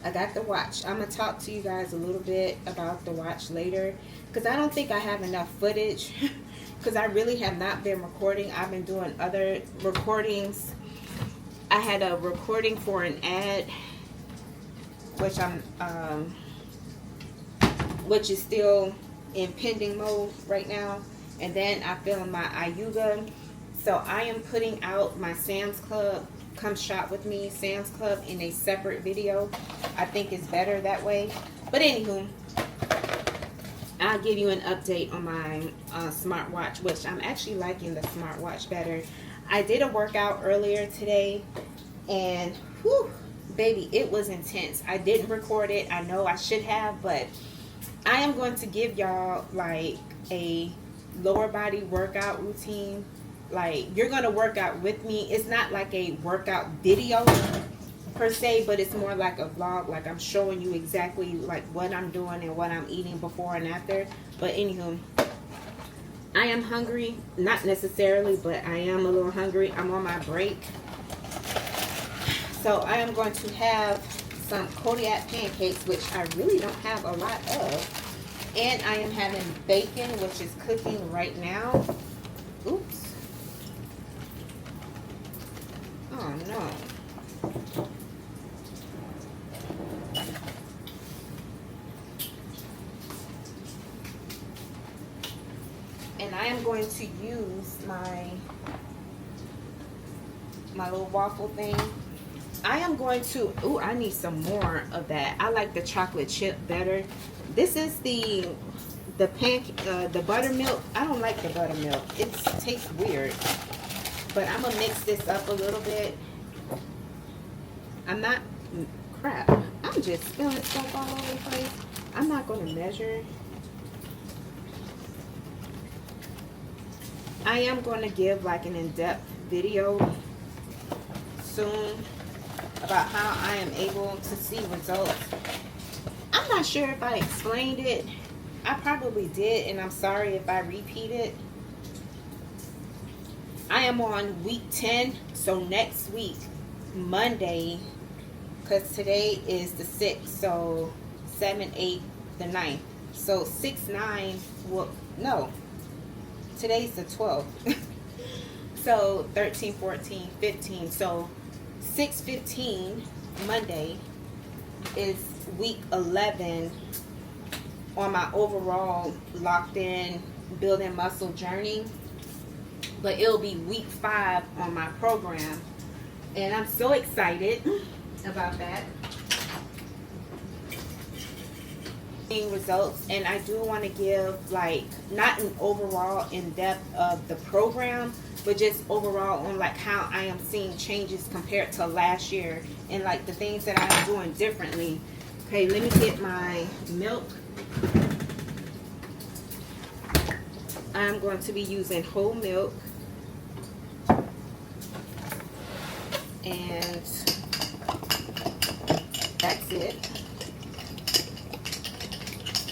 I got the watch. I'm going to talk to you guys a little bit about the watch later, because I don't think I have enough footage, because I really have not been recording. I've been doing other recordings. I had a recording for an ad, which is still in pending mode right now. And then I filmed my IUGA. So I am putting out my Sam's Club Come Shop With Me Sam's Club in a separate video. I think it's better that way. But anywho, I'll give you an update on my smartwatch, which I'm actually liking the smartwatch better. I did a workout earlier today, and whew, baby, it was intense. I didn't record it. I know I should have, but I am going to give y'all like a lower body workout routine. Like, you're going to work out with me. It's not like a workout video per se, but it's more like a vlog. Like, I'm showing you exactly like what I'm doing and what I'm eating before and after. But anywho, I am hungry. Not necessarily, but I am a little hungry. I'm on my break. So I am going to have some Kodiak pancakes, which I really don't have a lot of. And I am having bacon, which is cooking right now. Oops. Oh no. And I am going to use my little waffle thing. I am going to, ooh, I need some more of that. I like the chocolate chip better. This is the buttermilk. I don't like the buttermilk. It tastes weird. But I'm going to mix this up a little bit. I'm not, crap. I'm just spilling stuff all over the place. I'm not going to measure. I am going to give like an in-depth video soon about how I am able to see results. I'm not sure if I explained it. I probably did, and I'm sorry if I repeat it. I am on week 10, so next week, Monday, because today is the 6th, so 7, 8, the 9th. So 6, 9, well, no, today's the 12th. So 13, 14, 15, so 6/15, Monday, is week 11 on my overall locked in building muscle journey. But it'll be week 5 on my program, and I'm so excited about that. Results, and I do want to give like not an overall in-depth of the program, but just overall on like how I am seeing changes compared to last year and like the things that I'm doing differently. Okay, let me get my milk. I'm going to be using whole milk, and that's it.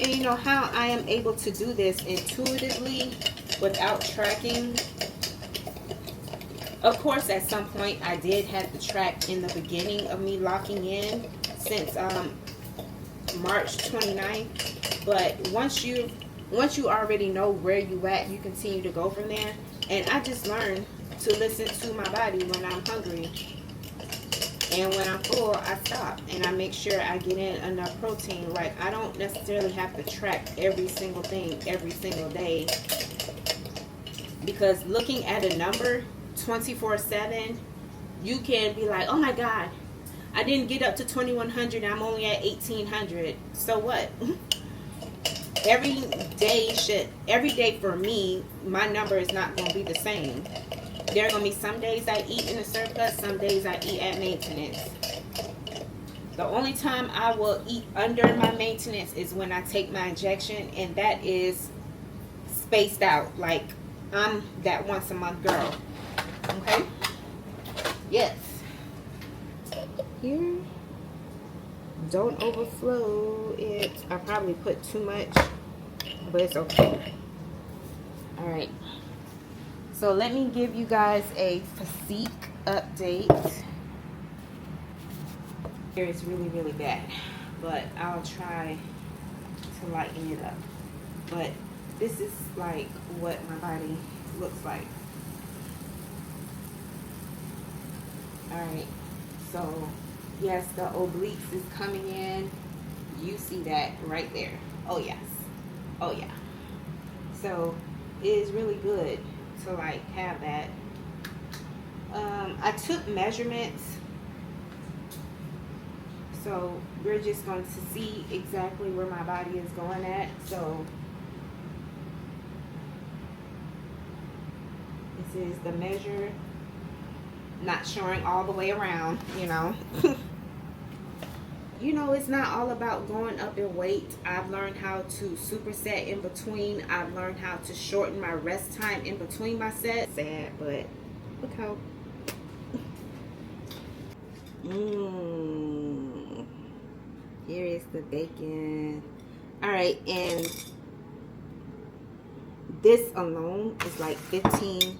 And you know how I am able to do this intuitively without tracking? Of course, at some point I did have to track in the beginning of me locking in since March 29th. But once you already know where you at, you continue to go from there. And I just learned to listen to my body when I'm hungry. And when I'm full, I stop and I make sure I get in enough protein. Like, I don't necessarily have to track every single thing every single day, because looking at a number 24/7, you can be like, oh my God, I didn't get up to 2100, I'm only at 1800. So what? Every day for me, my number is not going to be the same. There are going to be some days I eat in a surplus, some days I eat at maintenance. The only time I will eat under my maintenance is when I take my injection, and that is spaced out. Like, I'm that once a month girl. Okay? Yes. Here. Don't overflow it. I probably put too much, but it's okay. Alright. So let me give you guys a physique update. Here it's really, really bad, but I'll try to lighten it up. But this is like what my body looks like. Alright, so yes, the obliques is coming in. You see that right there. Oh yes. Oh yeah. So it is really good to like have that. I took measurements, so we're just going to see exactly where my body is going at. So this is the measure, not showing all the way around, you know. You know, it's not all about going up in weight. I've learned how to superset in between. I've learned how to shorten my rest time in between my sets. Sad, but look how. Here is the bacon. All right, and this alone is like 15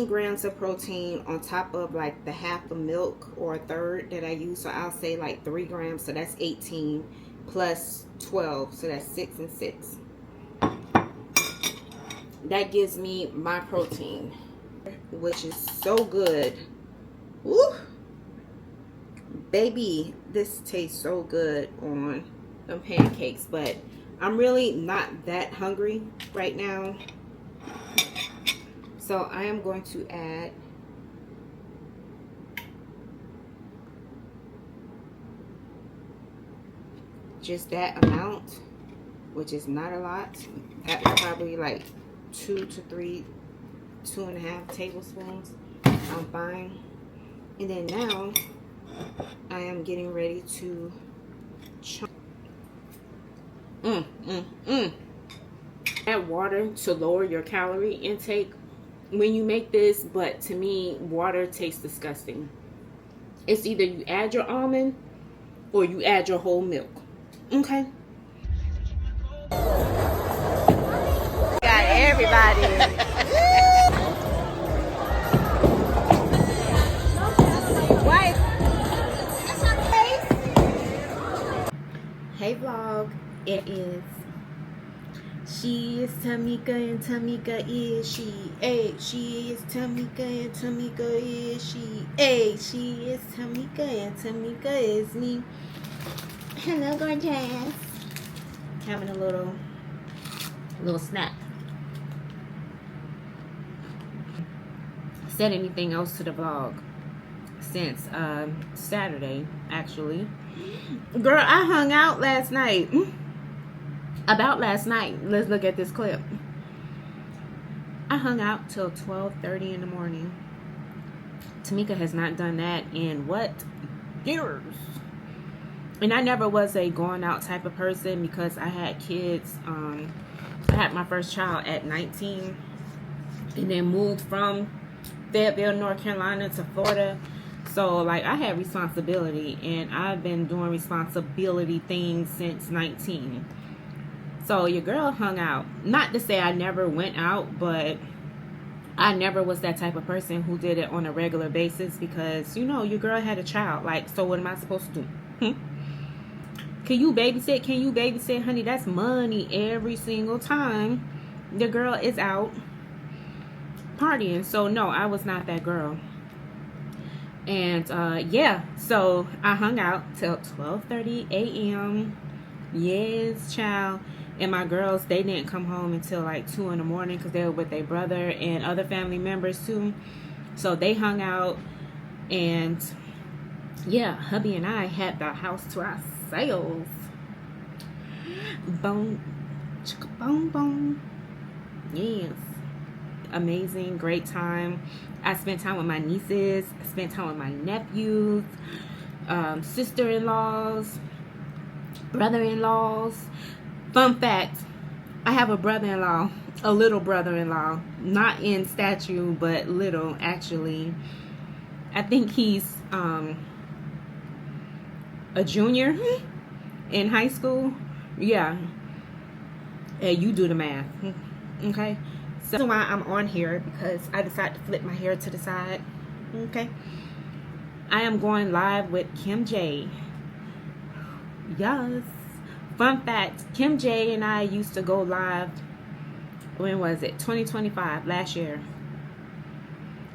grams of protein on top of like the half of milk or a third that I use. So I'll say like 3 grams. So that's 18 plus 12. So that's 6 and 6. That gives me my protein, which is so good. Woo! Baby, this tastes so good on them pancakes. But I'm really not that hungry right now. So I am going to add just that amount, which is not a lot. That's probably like 2 to 3, 2.5 tablespoons. I'm fine. And then now I am getting ready to chunk. Add water to lower your calorie intake when you make this, but to me, water tastes disgusting. It's either you add your almond or you add your whole milk. Okay? Got everybody. Hey vlog, it is SheisTamika and Tamika is she. Hey, SheisTamika and Tamika is she. Hey, SheisTamika and Tamika is me. Hello, gorgeous. Having a little snack. Said anything else to the vlog since Saturday, actually. Girl, I hung out last night. About last night, let's look at this clip. I hung out till 12:30 in the morning. Tamika has not done that in what? Years. And I never was a going out type of person because I had kids. I had my first child at 19 and then moved from Fayetteville, North Carolina to Florida. So like I had responsibility, and I've been doing responsibility things since 19. So your girl hung out. Not to say I never went out, but I never was that type of person who did it on a regular basis because, you know, your girl had a child. Like, so what am I supposed to do? Can you babysit? Can you babysit, honey? That's money every single time the girl is out partying. So no, I was not that girl. And yeah, so I hung out till 12:30 a.m. Yes, child. And my girls, they didn't come home until like 2 in the morning because they were with their brother and other family members too. So they hung out, and yeah, hubby and I had the house to ourselves. Boom, chicka boom boom. Yes. Amazing, great time. I spent time with my nieces, I spent time with my nephews, sister-in-laws, brother-in-laws. Fun fact, I have a brother-in-law, a little brother-in-law, not in stature, but little, actually. I think he's a junior in high school. Yeah. Hey, you do the math. Okay? So that's why I'm on here, because I decided to flip my hair to the side. Okay? I am going live with Kim J. Yes. Fun fact, Kim J and I used to go live, when was it? 2025, last year.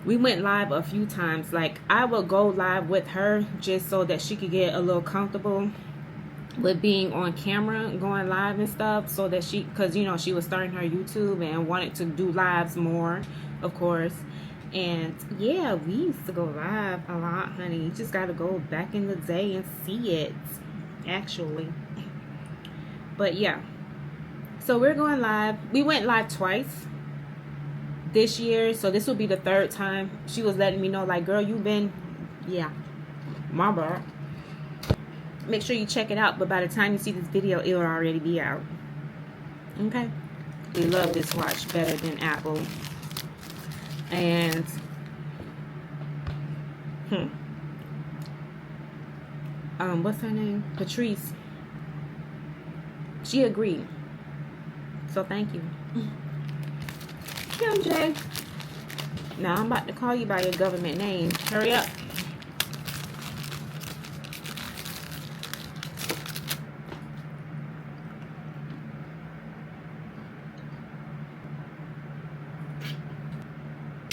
We went live a few times. Like, I would go live with her just so that she could get a little comfortable with being on camera, going live and stuff, so that she, because you know, she was starting her YouTube and wanted to do lives more, of course. And yeah, we used to go live a lot, honey. You just got to go back in the day and see it, actually. But yeah, so we're going live. We went live twice this year, so this will be the third time. She was letting me know, like, girl, you've been, yeah, my bad. Make sure you check it out, but by the time you see this video, it will already be out. Okay? We love this watch better than Apple. And what's her name? Patrice. She agreed. So thank you. Kim J. Now I'm about to call you by your government name. Hurry up.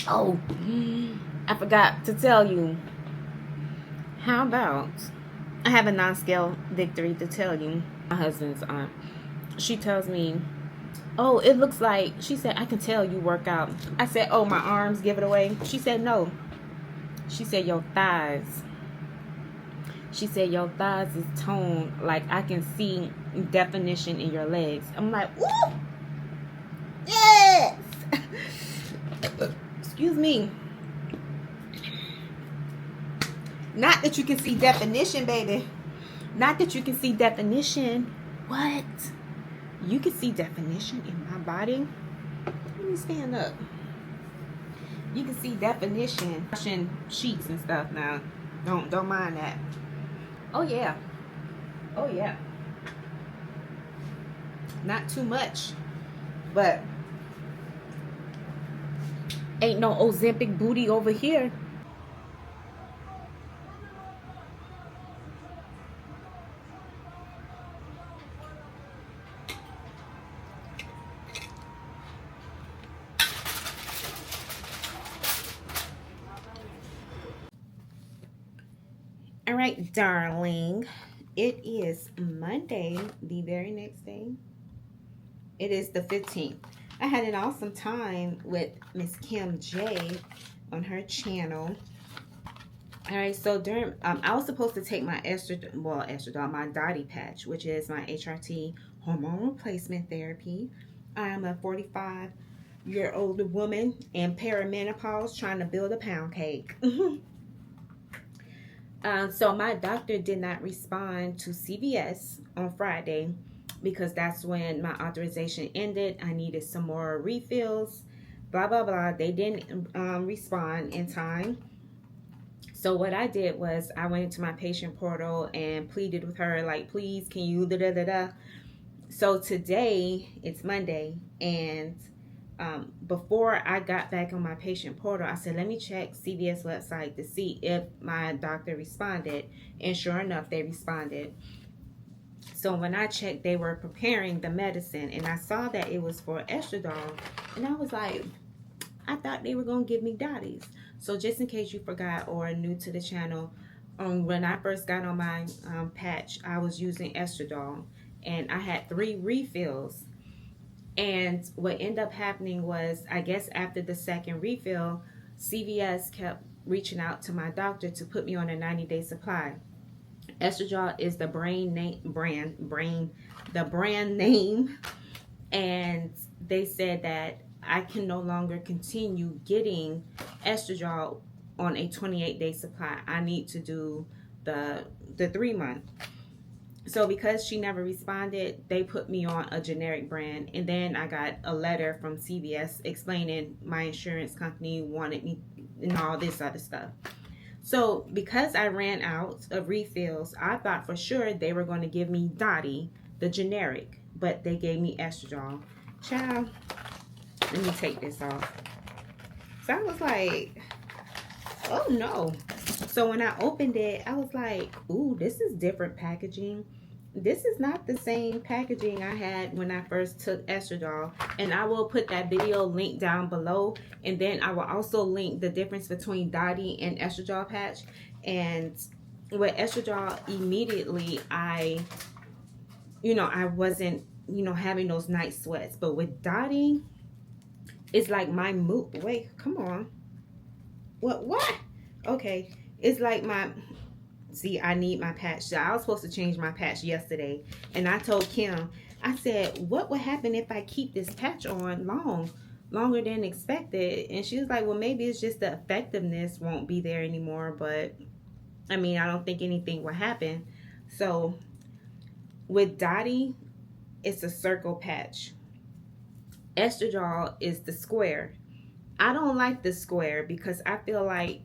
Oh, I forgot to tell you. How about, I have a non-scale victory to tell you. My husband's aunt, she tells me, oh, it looks like, she said, I can tell you work out. I said, oh, my arms give it away. She said, no. She said, your thighs. She said, your thighs is toned. Like, I can see definition in your legs. I'm like, ooh, yes. Excuse me. Not that you can see definition, baby. Not that you can see definition. What? You can see definition in my body. Let me stand up. You can see definition. Washing sheets and stuff now. Don't mind that. Oh yeah. Oh yeah. Not too much. But ain't no Ozempic booty over here. All right, darling. It is Monday, the very next day. It is the 15th. I had an awesome time with Miss Kim J on her channel. All right, so during I was supposed to take my estradiol, my Dottie patch, which is my HRT hormone replacement therapy. I am a 45-year-old woman in perimenopause trying to build a pound cake. So my doctor did not respond to CVS on Friday because that's when my authorization ended. I needed some more refills, blah, blah, blah. They didn't respond in time. So what I did was I went into my patient portal and pleaded with her, like, please, can you da-da-da-da. So today, it's Monday, and before I got back on my patient portal, I said, let me check CVS website to see if my doctor responded. And sure enough, they responded. So when I checked, they were preparing the medicine, and I saw that it was for estradiol. And I was like, I thought they were going to give me Diaries. So just in case you forgot or are new to the channel, when I first got on my patch, I was using estradiol, and I had 3 refills. And what ended up happening was, I guess after the second refill, CVS kept reaching out to my doctor to put me on a 90-day supply. Estradiol is the brand name, and they said that I can no longer continue getting estradiol on a 28-day supply. I need to do the 3-month. So because she never responded, they put me on a generic brand. And then I got a letter from CVS explaining my insurance company wanted me and all this other stuff. So because I ran out of refills, I thought for sure they were going to give me Dottie, the generic. But they gave me estradiol. Child, let me take this off. So I was like, oh no. So when I opened it, I was like, ooh, this is different packaging. This is not the same packaging I had when I first took estradiol. And I will put that video link down below. And then I will also link the difference between Dottie and estradiol patch. And with estradiol, immediately I wasn't, having those night sweats. But with Dottie, it's like my mood. Wait, come on. What? Okay. It's like see, I need my patch. So I was supposed to change my patch yesterday. And I told Kim, I said, what would happen if I keep this patch on longer than expected? And she was like, well, maybe it's just the effectiveness won't be there anymore. But, I mean, I don't think anything will happen. So, with Dottie, it's a circle patch. Estradiol is the square. I don't like the square because I feel like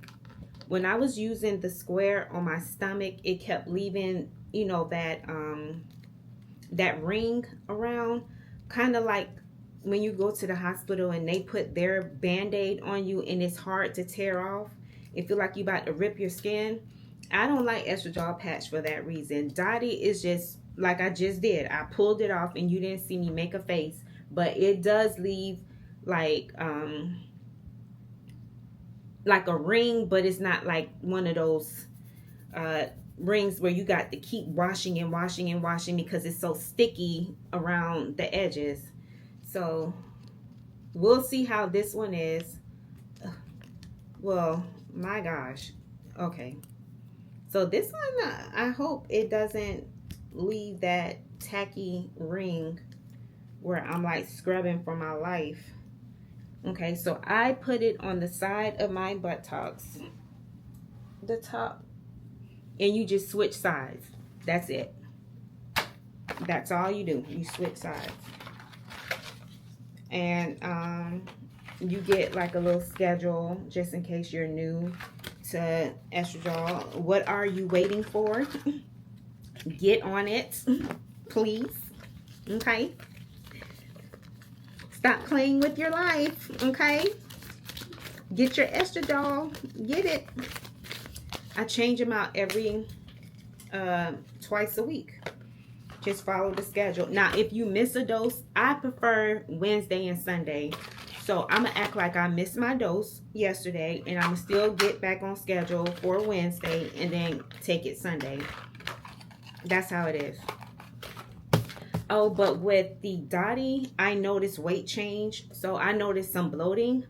when I was using the square on my stomach, it kept leaving, that ring around. Kind of like when you go to the hospital and they put their Band-Aid on you and it's hard to tear off. It feel like you about to rip your skin. I don't like estradiol patch for that reason. Dottie is just like I just did. I pulled it off and you didn't see me make a face. But it does leave like a ring, but it's not like one of those rings where you got to keep washing and washing and washing because it's so sticky around the edges. So we'll see how this one is. Well, my gosh. Okay. So this one, I hope it doesn't leave that tacky ring where I'm like scrubbing for my life. Okay, so I put it on the side of my buttocks, the top, and you just switch sides. That's it. That's all you do. You switch sides. And you get like a little schedule just in case you're new to estradiol. What are you waiting for? Get on it, please. Okay? Stop playing with your life, okay? Get your estradiol. Get it. I change them out every twice a week. Just follow the schedule. Now, if you miss a dose, I prefer Wednesday and Sunday. So I'm going to act like I missed my dose yesterday, and I'm going to still get back on schedule for Wednesday and then take it Sunday. That's how it is. Oh, but with the Dottie, I noticed weight change. So I noticed some bloating.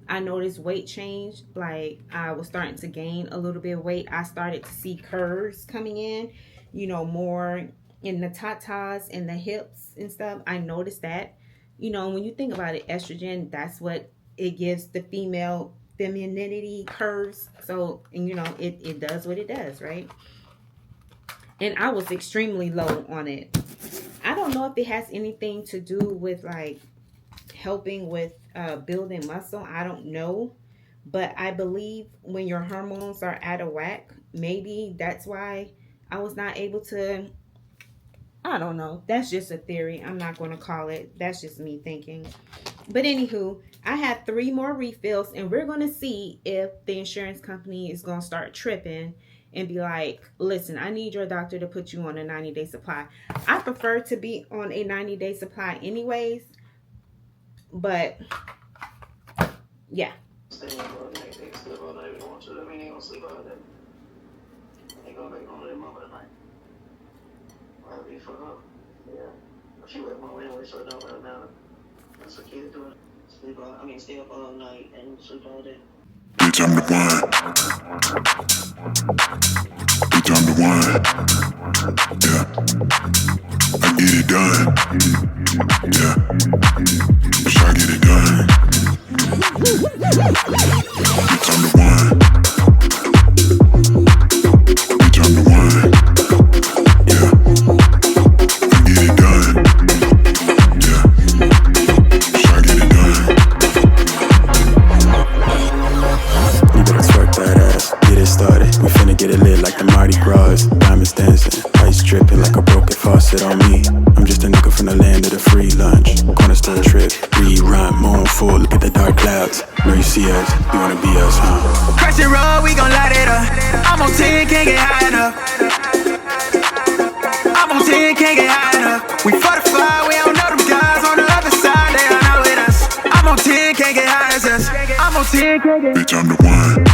I noticed weight change. Like I was starting to gain a little bit of weight. I started to see curves coming in, more in the tatas and the hips and stuff. I noticed that. When you think about it, estrogen, that's what it gives the female femininity curves. So, and it does what it does, right? And I was extremely low on it. I don't know if it has anything to do with like helping with building muscle. I don't know. But I believe when your hormones are out of whack, maybe that's why I was not able to. I don't know. That's just a theory. I'm not going to call it. That's just me thinking. But anywho, I have 3 more refills and we're going to see if the insurance company is going to start tripping and be like, listen, I need your doctor to put you on a 90-day supply. I prefer to be on a 90-day supply anyways. But, yeah. Staying up all night, they sleep all night if they want to. I mean, they gonna sleep all day. They gonna make on their mama tonight. I'll be fucked up. Yeah. She work more anyway, so it don't really matter. That's what kids do. Stay up all night and sleep all day. It's time to wine. It's time to wine. Yeah. I get it done. Yeah. Wish I get it done. It's time to wine. It's time to wine. Yeah. I get it done. Yeah. Wish I get it done. You better twerk that ass, get it started. We finna get it lit like the Mardi Gras. Diamonds dancing, ice dripping like a broken faucet on me. I'm just a nigga from the land of the free lunch. Corner store trip, rerun, moon full. Look at the dark clouds. Know you see us, you wanna be us, huh? Crush the road, we gon' light it up. I'm on 10, can't get high enough. I'm on 10, can't get high enough. We fortified, we don't know them guys on the other side, they are not with us. I'm on 10, can't get high as us. I'm on 10, can't get. Bitch, I'm the one.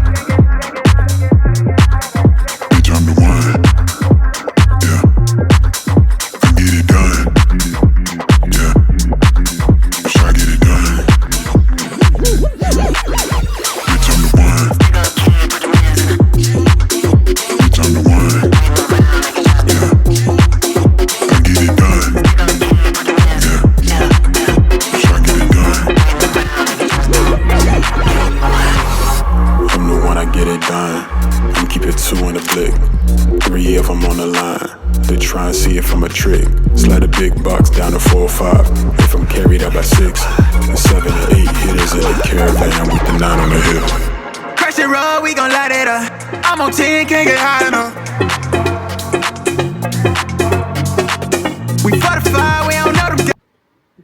Bitch, I'm the one. Yeah. I get it done. Yeah. Bitch, I get it done. Bitch, I'm the one. Bitch, I'm the one. Yeah. I get it done. Yeah. Bitch, I get it done. I'm the one, I get it done. I'm keep it 2 in the blick. 3 if I'm on the line. They try and see if I'm a trick. Slide a big box down to 4 or 5. If I'm carried up by 6, and 7 or 8 hitters in the caravan with the 9 on the hill. Crash the road, we gon' light it up. I'm on 10, can't get high enough. We fortified, we don't know them.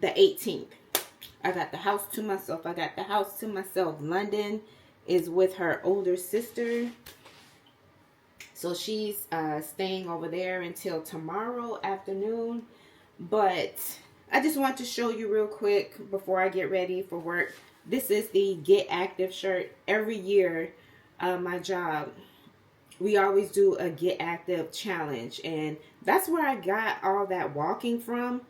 The 18th. I got the house to myself. I got the house to myself. London is with her older sister. So she's staying over there until tomorrow afternoon. But I just want to show you real quick before I get ready for work. This is the Get Active shirt. Every year, my job, we always do a Get Active challenge. And that's where I got all that walking from.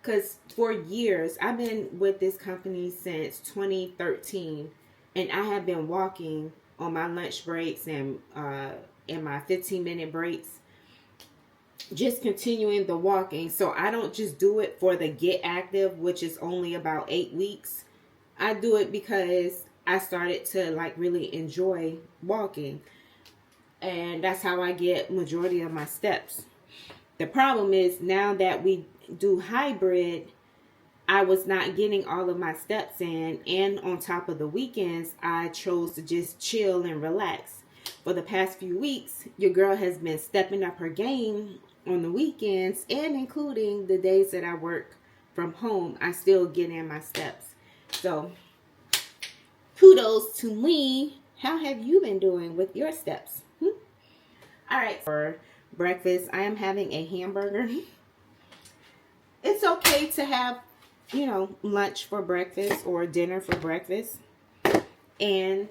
Because for years, I've been with this company since 2013. And I have been walking on my lunch breaks and in my 15-minute breaks. Just continuing the walking. So I don't just do it for the Get Active, which is only about 8 weeks. I do it because I started to like really enjoy walking. And that's how I get majority of my steps. The problem is now that we do hybrid, I was not getting all of my steps in. And on top of the weekends, I chose to just chill and relax. For the past few weeks, your girl has been stepping up her game on the weekends and including the days that I work from home. I still get in my steps. So kudos to me. How have you been doing with your steps? All right. For breakfast, I am having a hamburger. It's okay to have, you know, lunch for breakfast or dinner for breakfast. And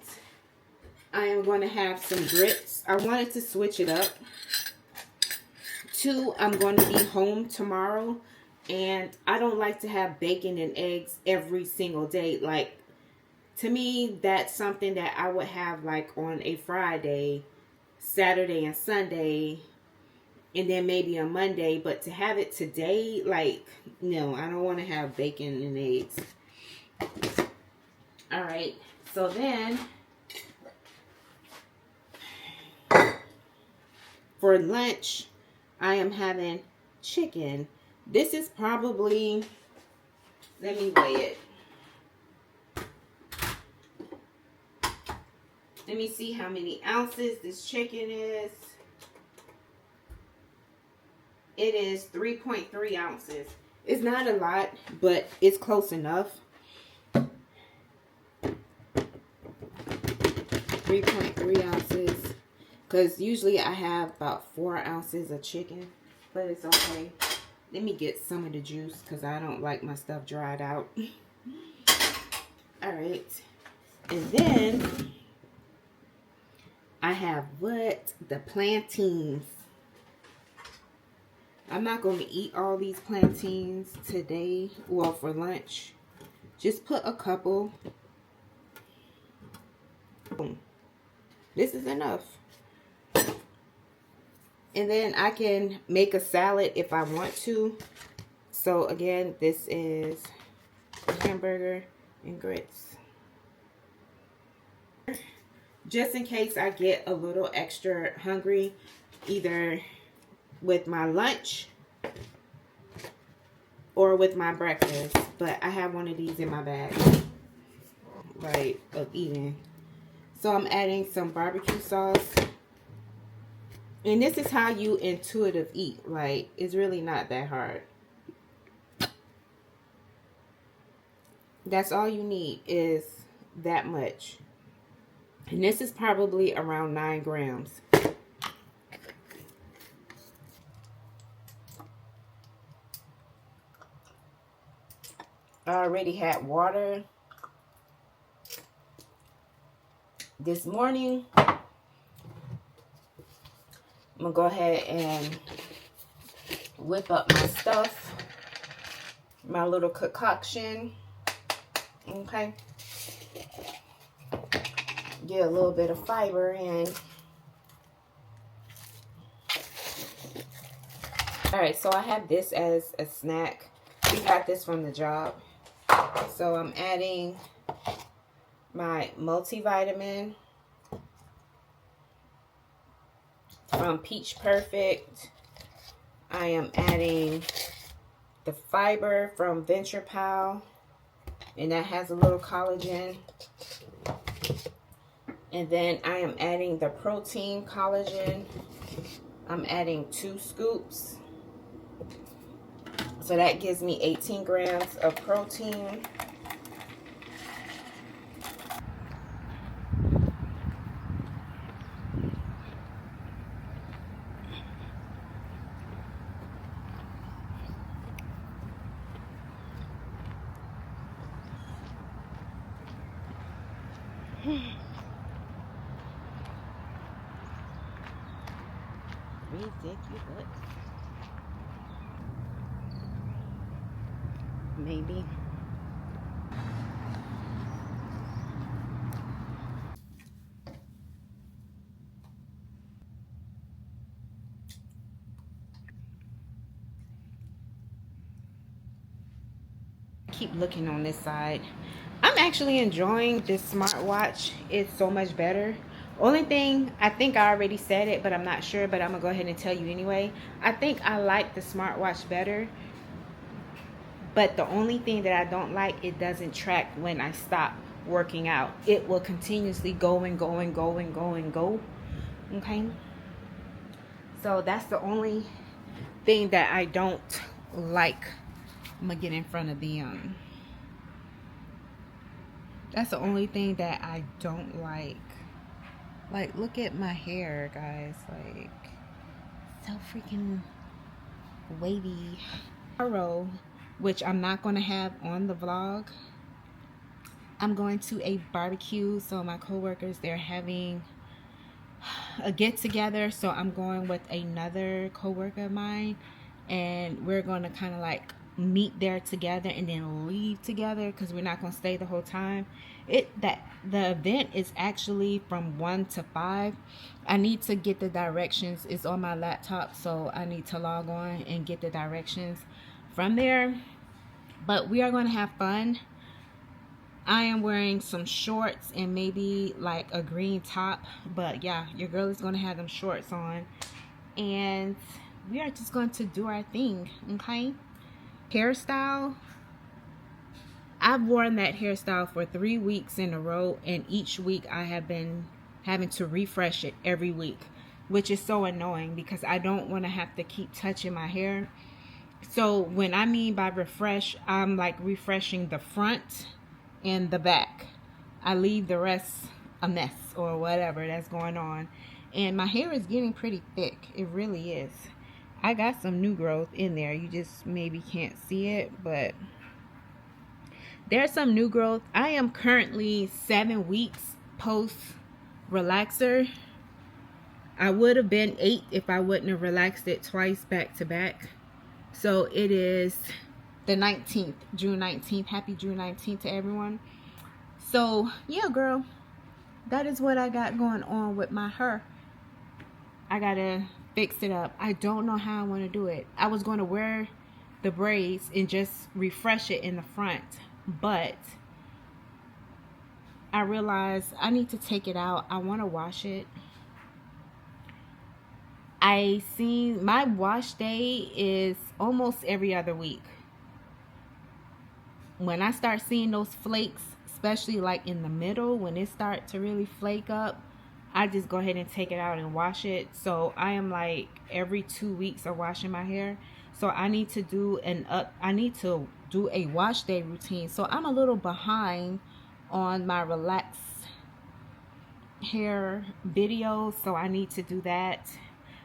I am going to have some grits. I wanted to switch it up. 2, I'm going to be home tomorrow. And I don't like to have bacon and eggs every single day. Like, to me, that's something that I would have like on a Friday, Saturday, and Sunday. And then maybe a Monday. But to have it today, like, no, I don't want to have bacon and eggs. All right. So then, for lunch, I am having chicken. This is probably, let me weigh it. Let me see how many ounces this chicken is. It is 3.3 ounces. It's not a lot, but it's close enough. 3.3 ounces. Because usually I have about 4 ounces of chicken. But it's okay. Let me get some of the juice because I don't like my stuff dried out. Alright. And then I have what? The plantains. I'm not going to eat all these plantains today. Well, for lunch. Just put a couple. This is enough. And then I can make a salad if I want to. So again, this is hamburger and grits. Just in case I get a little extra hungry, either with my lunch or with my breakfast. But I have one of these in my bag, right, of eating. So I'm adding some barbecue sauce. And this is how you intuitive eat. Like, it's really not that hard. That's all you need is that much. And this is probably around 9 grams. I already had water this morning. I'm gonna go ahead and whip up my stuff, my little concoction. Okay, get a little bit of fiber in. All right, so I have this as a snack. We got this from the job. So I'm adding my multivitamin from Peach Perfect. I am adding the fiber from Venture Pal, and that has a little collagen. And then I am adding the protein collagen. I'm adding 2 scoops. So that gives me 18 grams of protein. Ridiculous. Maybe. Keep looking on this side. I'm actually enjoying this smartwatch. It's so much better. Only thing, I think I already said it, but I'm not sure, but I'm gonna go ahead and tell you anyway. I think I like the smartwatch better, but the only thing that I don't like, it doesn't track when I stop working out. It will continuously go and go and go and go and go. Okay, so that's the only thing that I don't like. I'm gonna get in front of the that's the only thing that I don't like. Like, look at my hair, guys. Like, so freaking wavy. Tomorrow, which I'm not gonna have on the vlog, I'm going to a barbecue. So my co-workers, they're having a get together. So I'm going with another co-worker of mine, and we're going to kind of like meet there together and then leave together, because we're not going to stay the whole time. The event is actually from 1 to 5. I need to get the directions. It's on my laptop, so I need to log on and get the directions from there. But we are going to have fun. I am wearing some shorts and maybe like a green top, but yeah, your girl is going to have them shorts on, and we are just going to do our thing. Okay, hairstyle, I've worn that hairstyle for 3 weeks in a row, and each week I have been having to refresh it every week, which is so annoying because I don't want to have to keep touching my hair. So when I mean by refresh, I'm like refreshing the front and the back. I leave the rest a mess or whatever that's going on, and my hair is getting pretty thick. It really is. I got some new growth in there. You just maybe can't see it, but there's some new growth. I am currently 7 weeks post relaxer. I would have been 8 if I wouldn't have relaxed it twice back to back. So it is the 19th, June 19th. Happy June 19th to everyone. So yeah, girl, that is what I got going on with my hair. I gotta fix it up. I don't know how I want to do it. I was going to wear the braids and just refresh it in the front, but I realized I need to take it out. I want to wash it. I see my wash day is almost every other week. When I start seeing those flakes, especially like in the middle, when it starts to really flake up, I just go ahead and take it out and wash it. So I am like every 2 weeks of washing my hair. So I need to do a wash day routine. So I'm a little behind on my relaxed hair videos, so I need to do that.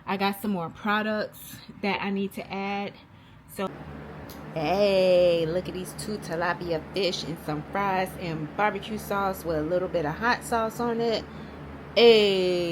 I got some more products that I need to add. So Hey, look at these 2 tilapia fish and some fries and barbecue sauce with a little bit of hot sauce on it. Hey.